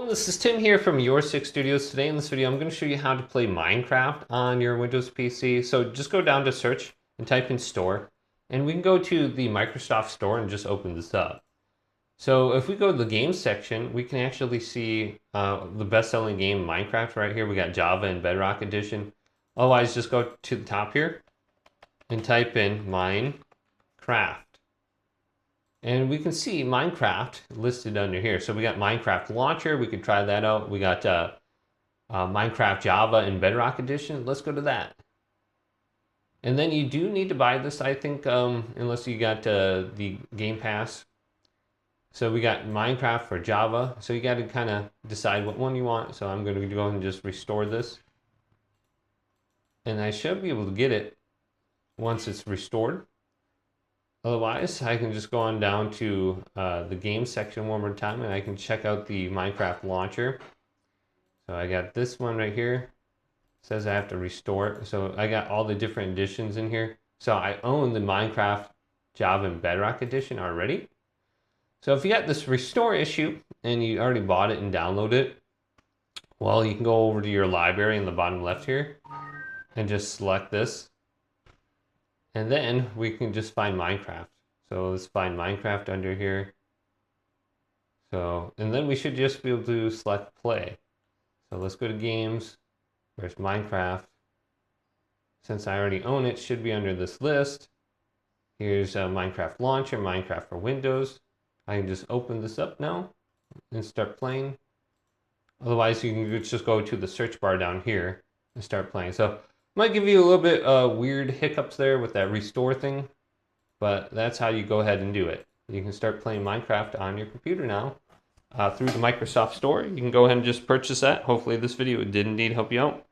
This is Tim here from Your Six Studios. Today in this video, I'm going to show you how to play Minecraft on your Windows PC. So just go down to search and type in store, and we can go to the Microsoft Store and just open this up. So if we go to the games section, we can actually see the best-selling game Minecraft right here. We got Java and Bedrock Edition. Otherwise, just go to the top here and type in Minecraft. And we can see Minecraft listed under here. So we got Minecraft Launcher. We could try that out. We got Minecraft Java and Bedrock Edition. Let's go to that. And then you do need to buy this, I think, unless you got the Game Pass. So we got Minecraft for Java. So you got to kind of decide what one you want. So I'm going to go and just restore this. And I should be able to get it once it's restored. Otherwise, I can just go on down to the game section one more time and I can check out the Minecraft launcher. So I got this one right here. It says I have to restore it. So I got all the different editions in here. So I own the Minecraft Java and Bedrock edition already. So if you got this restore issue and you already bought it and downloaded it, well, you can go over to your library in the bottom left here and just select this. And then we can just find Minecraft. So let's find Minecraft under here. So, and then we should just be able to select play. So let's go to games. Where's Minecraft? Since I already own it, it should be under this list. Here's Minecraft Launcher, Minecraft for Windows. I can just open this up now and start playing. Otherwise, you can just go to the search bar down here and start playing. So might give you a little bit weird hiccups there with that restore thing, but that's how you go ahead and do it. You can start playing Minecraft on your computer now through the Microsoft Store. You can go ahead and just purchase that. Hopefully this video did indeed help you out.